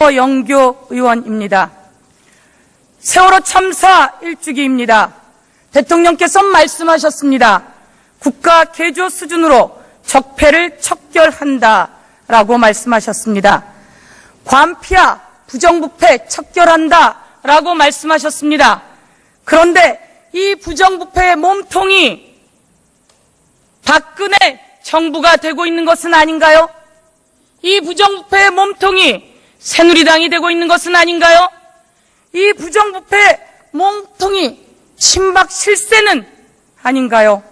영교 의원입니다. 세월호 참사 1주기입니다. 대통령께서 말씀하셨습니다. 국가 개조 수준으로 적폐를 척결한다라고 말씀하셨습니다. 관피와 부정부패 척결한다라고 말씀하셨습니다. 그런데 이 부정부패의 몸통이 박근혜 정부가 되고 있는 것은 아닌가요? 이 부정부패의 몸통이 새누리당이 되고 있는 것은 아닌가요? 이 부정부패의 몸통이 친박 실세는 아닌가요?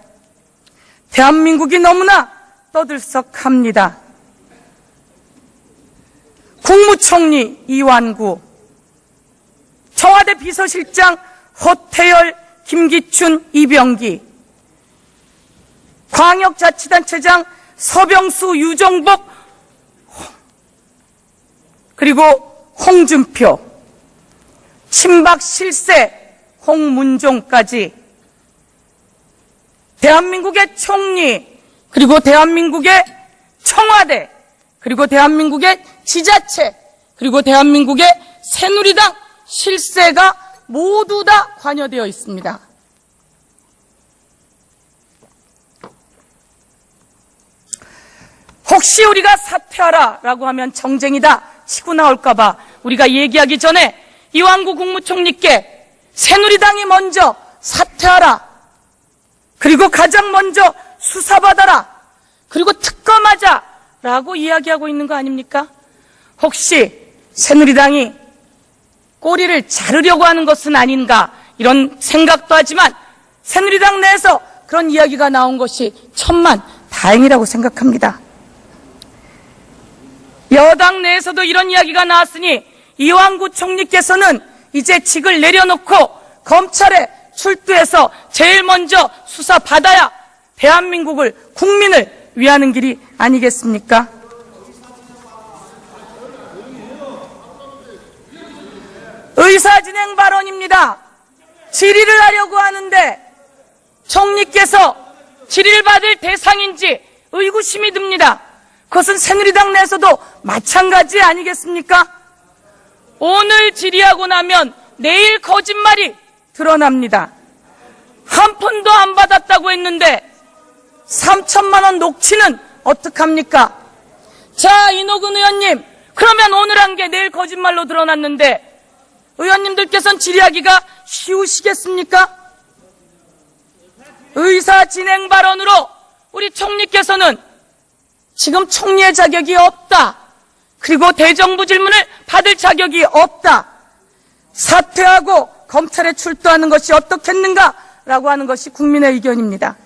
대한민국이 너무나 떠들썩합니다. 국무총리 이완구, 청와대 비서실장 허태열, 김기춘, 이병기, 광역자치단체장 서병수, 유정복, 그리고 홍준표, 친박 실세 홍문종까지 대한민국의 총리, 그리고 대한민국의 청와대, 그리고 대한민국의 지자체, 그리고 대한민국의 새누리당 실세가 모두 다 관여되어 있습니다. 혹시 우리가 사퇴하라라고 하면 정쟁이다 치고 나올까봐 우리가 얘기하기 전에 이완구 국무총리께 새누리당이 먼저 사퇴하라, 그리고 가장 먼저 수사받아라, 그리고 특검하자라고 이야기하고 있는 거 아닙니까? 혹시 새누리당이 꼬리를 자르려고 하는 것은 아닌가 이런 생각도 하지만 새누리당 내에서 그런 이야기가 나온 것이 천만 다행이라고 생각합니다. 여당 내에서도 이런 이야기가 나왔으니 이완구 총리께서는 이제 직을 내려놓고 검찰에 출두해서 제일 먼저 수사받아야 대한민국을, 국민을 위하는 길이 아니겠습니까? 의사진행 발언입니다. 질의를 하려고 하는데 총리께서 질의를 받을 대상인지 의구심이 듭니다. 그것은 새누리당 내에서도 마찬가지 아니겠습니까? 오늘 질의하고 나면 내일 거짓말이 드러납니다. 한 푼도 안 받았다고 했는데 3천만 원 녹취는 어떡합니까? 자, 이노근 의원님, 그러면 오늘 한 게 내일 거짓말로 드러났는데 의원님들께서는 질의하기가 쉬우시겠습니까? 의사 진행 발언으로 우리 총리께서는 지금 총리의 자격이 없다, 그리고 대정부 질문을 받을 자격이 없다, 사퇴하고 검찰에 출두하는 것이 어떻겠는가라고 하는 것이 국민의 의견입니다.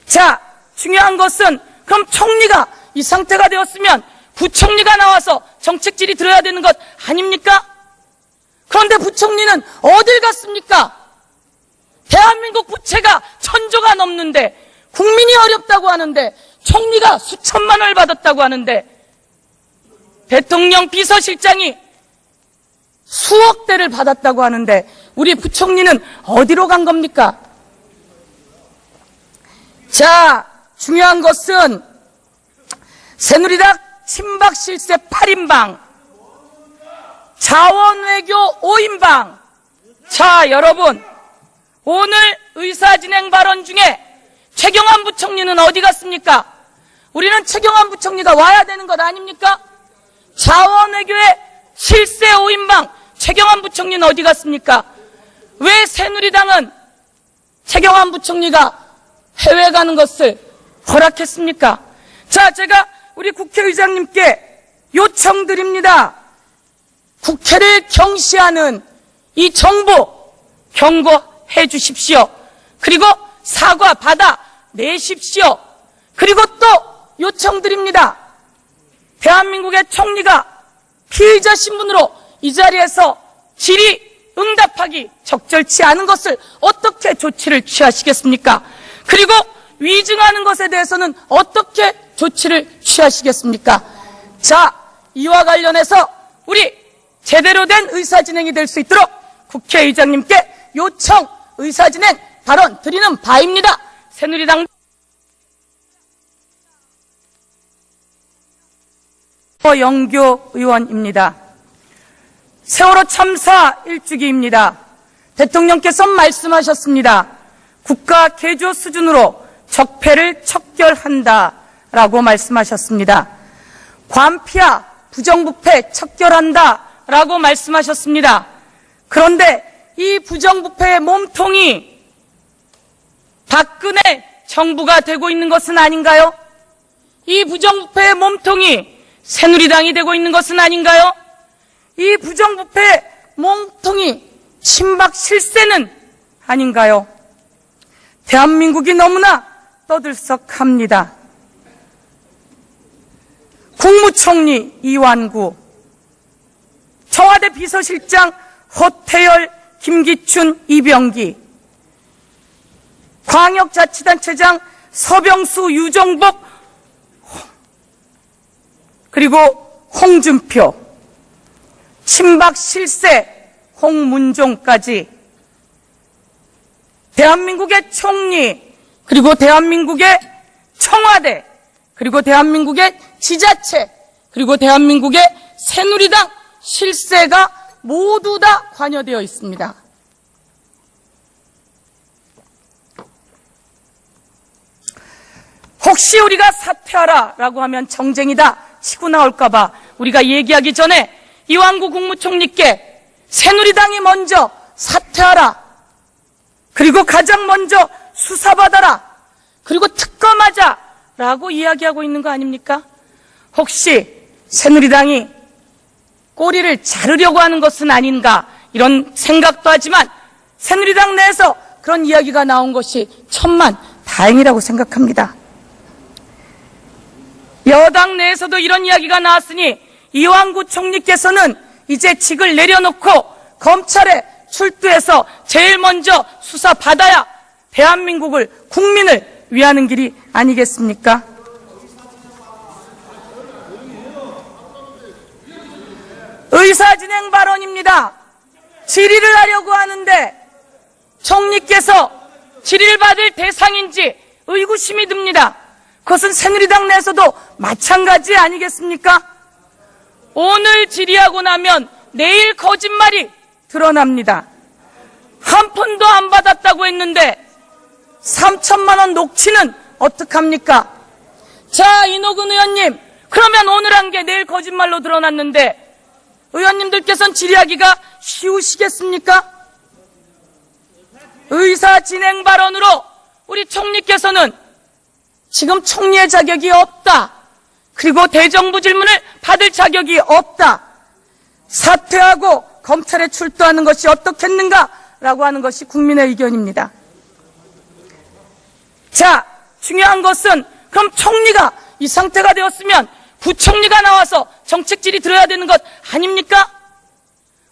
자, 중요한 것은 그럼 총리가 이 상태가 되었으면 부총리가 나와서 정책 질의 들어야 되는 것 아닙니까? 그런데 부총리는 어딜 갔습니까? 대한민국 부채가 1,000조가 넘는데, 국민이 어렵다고 하는데, 총리가 수천만 원을 받았다고 하는데, 대통령 비서실장이 수억 대를 받았다고 하는데 우리 부총리는 어디로 간 겁니까? 자, 중요한 것은 새누리당 친박 실세 8인방, 자원외교 5인방. 자, 여러분, 오늘 의사진행 발언 중에 최경환 부총리는 어디 갔습니까? 우리는 최경환 부총리가 와야 되는 것 아닙니까? 자원외교의 실세 5인방 최경환 부총리는 어디 갔습니까? 왜 새누리당은 최경환 부총리가 해외 가는 것을 허락했습니까? 자, 제가 우리 국회의장님께 요청드립니다. 국회를 경시하는 이 정부 경고해 주십시오. 그리고 사과 받아 내십시오. 그리고 또 요청드립니다. 대한민국의 총리가 피의자 신분으로 이 자리에서 질의 응답하기 적절치 않은 것을 어떻게 조치를 취하시겠습니까? 그리고 위증하는 것에 대해서는 어떻게 조치를 취하시겠습니까? 자, 이와 관련해서 우리 제대로 된 의사진행이 될 수 있도록 국회의장님께 요청 의사진행 발언 드리는 바입니다. 새누리당 영교 의원입니다. 세월호 참사 1주기입니다. 대통령께서 말씀하셨습니다. 국가 개조 수준으로 적폐를 척결한다라고 말씀하셨습니다. 관피와 부정부패 척결한다라고 말씀하셨습니다. 그런데 이 부정부패의 몸통이 박근혜 정부가 되고 있는 것은 아닌가요? 이 부정부패의 몸통이 새누리당이 되고 있는 것은 아닌가요? 이 부정부패의 몸통이 친박 실세는 아닌가요? 대한민국이 너무나 떠들썩합니다. 국무총리 이완구, 청와대 비서실장 허태열, 김기춘, 이병기, 광역자치단체장 서병수, 유정복, 그리고 홍준표, 친박 실세 홍문종까지 대한민국의 총리, 그리고 대한민국의 청와대, 그리고 대한민국의 지자체, 그리고 대한민국의 새누리당 실세가 모두 다 관여되어 있습니다. 혹시 우리가 사퇴하라라고 하면 정쟁이다 치고 나올까봐 우리가 얘기하기 전에 이완구 국무총리께 새누리당이 먼저 사퇴하라, 그리고 가장 먼저 수사받아라, 그리고 특검하자 라고 이야기하고 있는 거 아닙니까? 혹시 새누리당이 꼬리를 자르려고 하는 것은 아닌가 이런 생각도 하지만 새누리당 내에서 그런 이야기가 나온 것이 천만 다행이라고 생각합니다. 여당 내에서도 이런 이야기가 나왔으니 이완구 총리께서는 이제 직을 내려놓고 검찰에 출두해서 제일 먼저 수사받아야 대한민국을, 국민을 위하는 길이 아니겠습니까? 의사진행 발언입니다. 질의를 하려고 하는데 총리께서 질의를 받을 대상인지 의구심이 듭니다. 그것은 새누리당 내에서도 마찬가지 아니겠습니까? 오늘 질의하고 나면 내일 거짓말이 드러납니다. 한 푼도 안 받았다고 했는데 3천만 원 녹취는 어떡합니까? 자, 이노근 의원님, 그러면 오늘 한 게 내일 거짓말로 드러났는데 의원님들께서는 질의하기가 쉬우시겠습니까? 의사 진행 발언으로 우리 총리께서는 지금 총리의 자격이 없다, 그리고 대정부 질문을 받을 자격이 없다, 사퇴하고 검찰에 출두하는 것이 어떻겠는가라고 하는 것이 국민의 의견입니다. 자, 중요한 것은 그럼 총리가 이 상태가 되었으면 부총리가 나와서 정책 질의 들어야 되는 것 아닙니까?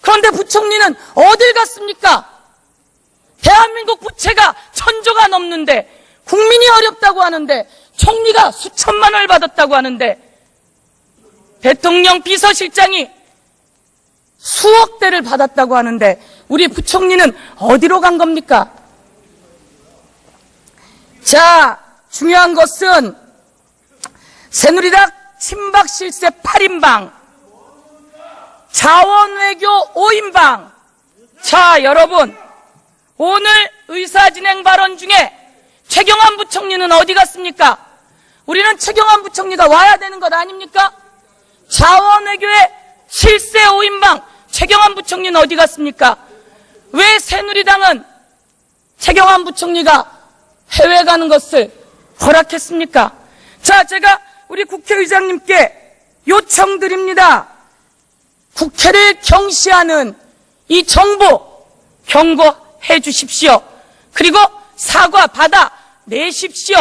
그런데 부총리는 어딜 갔습니까? 대한민국 부채가 1,000조가 넘는데, 국민이 어렵다고 하는데, 총리가 수천만 원을 받았다고 하는데, 대통령 비서실장이 수억 대를 받았다고 하는데 우리 부총리는 어디로 간 겁니까? 자, 중요한 것은 새누리당 친박 실세 8인방, 자원외교 5인방. 자, 여러분, 오늘 의사진행 발언 중에 최경환 부총리는 어디 갔습니까? 우리는 최경환 부총리가 와야 되는 것 아닙니까? 자원외교의 실세 5인방 최경환 부총리는 어디 갔습니까? 왜 새누리당은 최경환 부총리가 해외 가는 것을 허락했습니까? 자, 제가 우리 국회의장님께 요청드립니다. 국회를 경시하는 이 정부 경고해 주십시오. 그리고 사과 받아 내십시오.